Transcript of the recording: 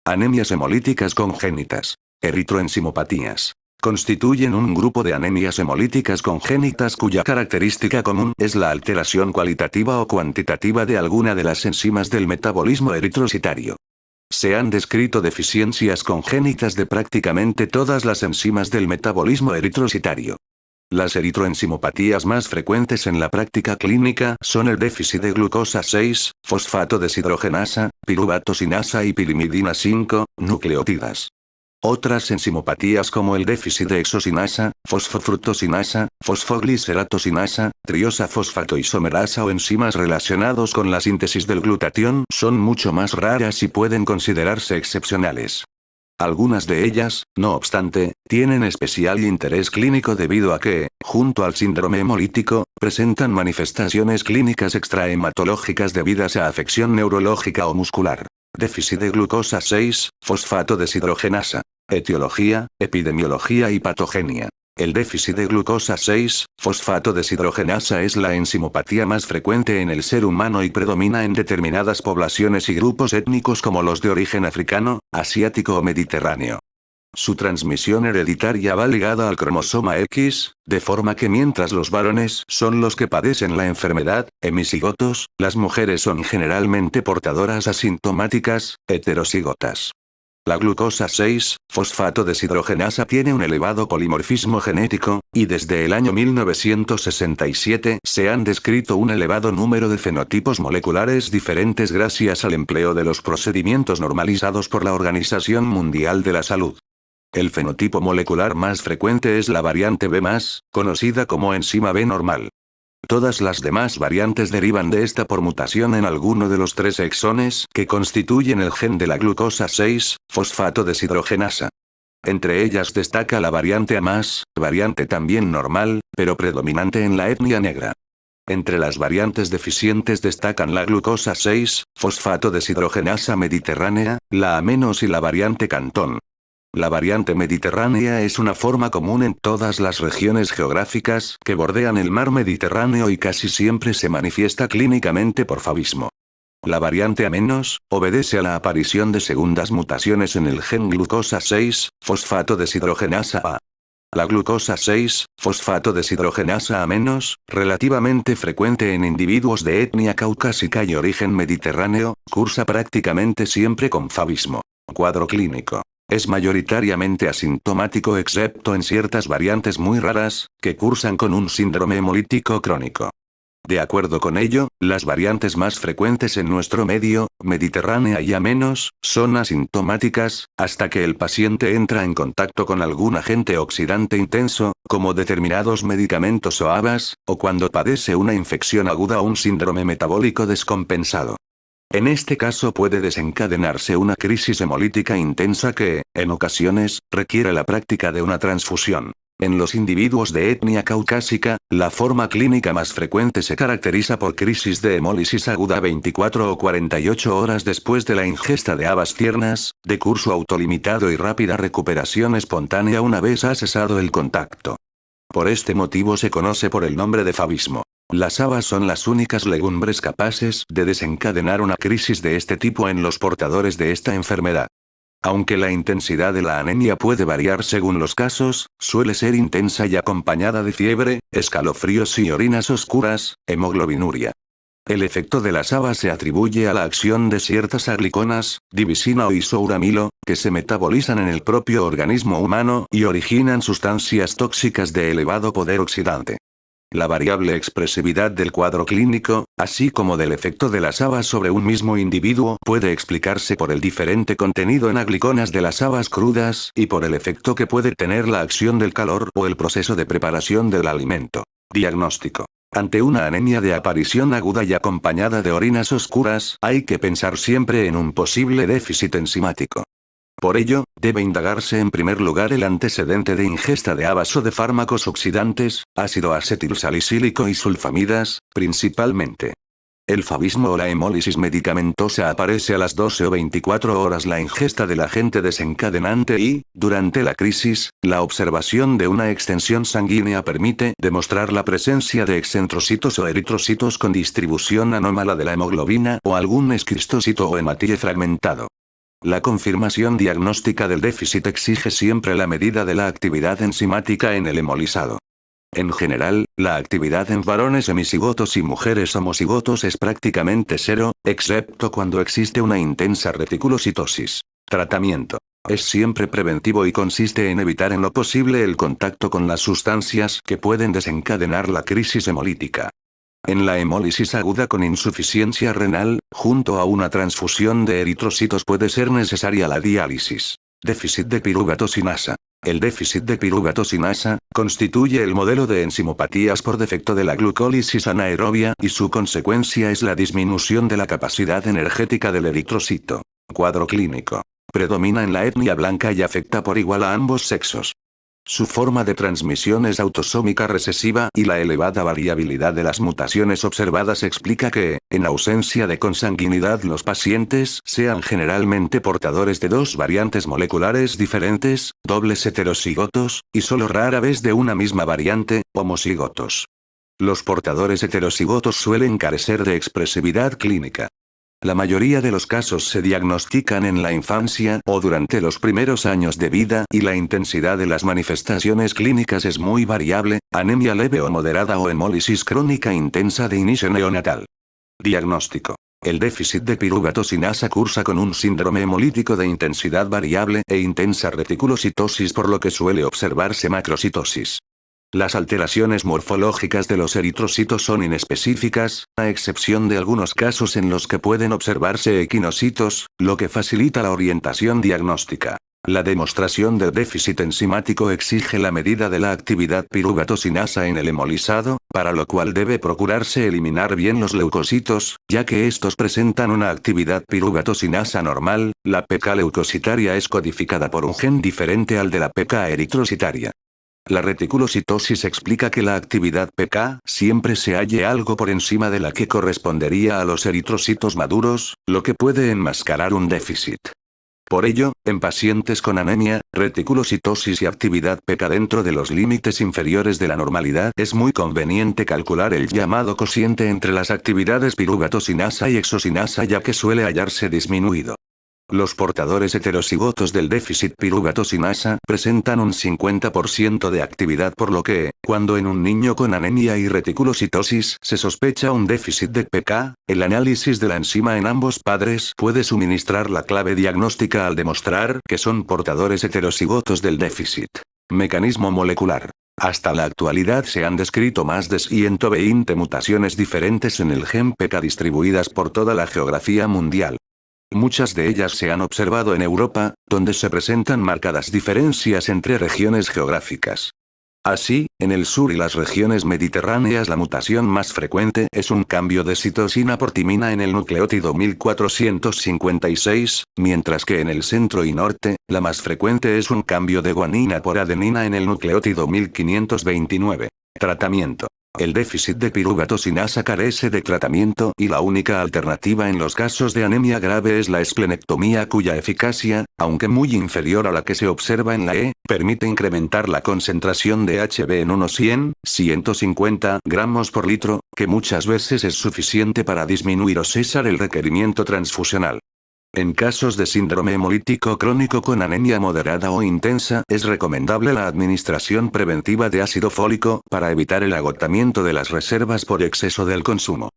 Anemias hemolíticas congénitas. Eritroenzimopatías. Constituyen un grupo de anemias hemolíticas congénitas cuya característica común es la alteración cualitativa o cuantitativa de alguna de las enzimas del metabolismo eritrocitario. Se han descrito deficiencias congénitas de prácticamente todas las enzimas del metabolismo eritrocitario. Las eritroenzimopatías más frecuentes en la práctica clínica son el déficit de glucosa 6, fosfato deshidrogenasa, piruvato sinasa y pirimidina 5, nucleotidas. Otras enzimopatías como el déficit de exosinasa, fosfofructosinasa, fosfoglicerato-sinasa, triosa fosfatoisomerasa o enzimas relacionados con la síntesis del glutatión son mucho más raras y pueden considerarse excepcionales. Algunas de ellas, no obstante, tienen especial interés clínico debido a que, junto al síndrome hemolítico, presentan manifestaciones clínicas extrahematológicas debidas a afección neurológica o muscular. Déficit de glucosa 6, fosfato deshidrogenasa. Etiología, epidemiología y patogenia. El déficit de glucosa 6, fosfato deshidrogenasa es la enzimopatía más frecuente en el ser humano y predomina en determinadas poblaciones y grupos étnicos como los de origen africano, asiático o mediterráneo. Su transmisión hereditaria va ligada al cromosoma X, de forma que mientras los varones son los que padecen la enfermedad, hemicigotos, las mujeres son generalmente portadoras asintomáticas, heterocigotas. La glucosa 6, fosfato deshidrogenasa tiene un elevado polimorfismo genético, y desde el año 1967 se han descrito un elevado número de fenotipos moleculares diferentes gracias al empleo de los procedimientos normalizados por la Organización Mundial de la Salud. El fenotipo molecular más frecuente es la variante B+, conocida como enzima B normal. Todas las demás variantes derivan de esta por mutación en alguno de los 3 exones que constituyen el gen de la glucosa 6, fosfato deshidrogenasa. Entre ellas destaca la variante A+, variante también normal, pero predominante en la etnia negra. Entre las variantes deficientes destacan la glucosa 6, fosfato deshidrogenasa mediterránea, la A- y la variante Cantón. La variante mediterránea es una forma común en todas las regiones geográficas que bordean el mar Mediterráneo y casi siempre se manifiesta clínicamente por favismo. La variante A- obedece a la aparición de segundas mutaciones en el gen glucosa 6, fosfato deshidrogenasa A. La glucosa 6, fosfato deshidrogenasa A-, relativamente frecuente en individuos de etnia caucásica y origen mediterráneo, cursa prácticamente siempre con favismo. Cuadro clínico. Es mayoritariamente asintomático excepto en ciertas variantes muy raras, que cursan con un síndrome hemolítico crónico. De acuerdo con ello, las variantes más frecuentes en nuestro medio, mediterránea y A-, son asintomáticas, hasta que el paciente entra en contacto con algún agente oxidante intenso, como determinados medicamentos o habas, o cuando padece una infección aguda o un síndrome metabólico descompensado. En este caso puede desencadenarse una crisis hemolítica intensa que, en ocasiones, requiere la práctica de una transfusión. En los individuos de etnia caucásica, la forma clínica más frecuente se caracteriza por crisis de hemólisis aguda 24 o 48 horas después de la ingesta de habas tiernas, de curso autolimitado y rápida recuperación espontánea una vez ha cesado el contacto. Por este motivo se conoce por el nombre de favismo. Las habas son las únicas legumbres capaces de desencadenar una crisis de este tipo en los portadores de esta enfermedad. Aunque la intensidad de la anemia puede variar según los casos, suele ser intensa y acompañada de fiebre, escalofríos y orinas oscuras, hemoglobinuria. El efecto de las habas se atribuye a la acción de ciertas agliconas, divisina o isouramilo, que se metabolizan en el propio organismo humano y originan sustancias tóxicas de elevado poder oxidante. La variable expresividad del cuadro clínico, así como del efecto de las habas sobre un mismo individuo, puede explicarse por el diferente contenido en agliconas de las habas crudas y por el efecto que puede tener la acción del calor o el proceso de preparación del alimento. Diagnóstico. Ante una anemia de aparición aguda y acompañada de orinas oscuras, hay que pensar siempre en un posible déficit enzimático. Por ello, debe indagarse en primer lugar el antecedente de ingesta de habas o de fármacos oxidantes, ácido acetilsalicílico y sulfamidas, principalmente. El favismo o la hemólisis medicamentosa aparece a las 12 o 24 horas la ingesta del agente desencadenante y, durante la crisis, la observación de una extensión sanguínea permite demostrar la presencia de excentrocitos o eritrocitos con distribución anómala de la hemoglobina o algún esquistocito o hematíe fragmentado. La confirmación diagnóstica del déficit exige siempre la medida de la actividad enzimática en el hemolizado. En general, la actividad en varones hemicigotos y mujeres homocigotos es prácticamente cero, excepto cuando existe una intensa reticulocitosis. Tratamiento. Es siempre preventivo y consiste en evitar en lo posible el contacto con las sustancias que pueden desencadenar la crisis hemolítica. En la hemólisis aguda con insuficiencia renal, junto a una transfusión de eritrocitos puede ser necesaria la diálisis. Déficit de pirugatosinasa. El déficit de pirugatosinasa constituye el modelo de enzimopatías por defecto de la glucólisis anaerobia y su consecuencia es la disminución de la capacidad energética del eritrocito. Cuadro clínico. Predomina en la etnia blanca y afecta por igual a ambos sexos. Su forma de transmisión es autosómica recesiva y la elevada variabilidad de las mutaciones observadas explica que, en ausencia de consanguinidad, los pacientes sean generalmente portadores de dos variantes moleculares diferentes, dobles heterocigotos, y solo rara vez de una misma variante, homocigotos. Los portadores heterocigotos suelen carecer de expresividad clínica. La mayoría de los casos se diagnostican en la infancia o durante los primeros años de vida y la intensidad de las manifestaciones clínicas es muy variable, anemia leve o moderada o hemólisis crónica intensa de inicio neonatal. Diagnóstico. El déficit de pirugatosinasa cursa con un síndrome hemolítico de intensidad variable e intensa reticulocitosis por lo que suele observarse macrocitosis. Las alteraciones morfológicas de los eritrocitos son inespecíficas, a excepción de algunos casos en los que pueden observarse equinocitos, lo que facilita la orientación diagnóstica. La demostración del déficit enzimático exige la medida de la actividad pirugatosinasa en el hemolizado, para lo cual debe procurarse eliminar bien los leucocitos, ya que estos presentan una actividad pirugatosinasa normal. La PK leucocitaria es codificada por un gen diferente al de la PK eritrocitaria. La reticulocitosis explica que la actividad PK siempre se halle algo por encima de la que correspondería a los eritrocitos maduros, lo que puede enmascarar un déficit. Por ello, en pacientes con anemia, reticulocitosis y actividad PK dentro de los límites inferiores de la normalidad es muy conveniente calcular el llamado cociente entre las actividades pirugatosinasa y exosinasa ya que suele hallarse disminuido. Los portadores heterocigotos del déficit pirugatosinasa presentan un 50% de actividad por lo que, cuando en un niño con anemia y reticulocitosis se sospecha un déficit de PK, el análisis de la enzima en ambos padres puede suministrar la clave diagnóstica al demostrar que son portadores heterocigotos del déficit. Mecanismo molecular. Hasta la actualidad se han descrito más de 120 mutaciones diferentes en el gen PK distribuidas por toda la geografía mundial. Muchas de ellas se han observado en Europa, donde se presentan marcadas diferencias entre regiones geográficas. Así, en el sur y las regiones mediterráneas la mutación más frecuente es un cambio de citosina por timina en el nucleótido 1456, mientras que en el centro y norte, la más frecuente es un cambio de guanina por adenina en el nucleótido 1529. Tratamiento. El déficit de pirugatosinasa carece de tratamiento y la única alternativa en los casos de anemia grave es la esplenectomía cuya eficacia, aunque muy inferior a la que se observa en la E, permite incrementar la concentración de Hb en unos 150 gramos por litro, que muchas veces es suficiente para disminuir o cesar el requerimiento transfusional. En casos de síndrome hemolítico crónico con anemia moderada o intensa, es recomendable la administración preventiva de ácido fólico para evitar el agotamiento de las reservas por exceso del consumo.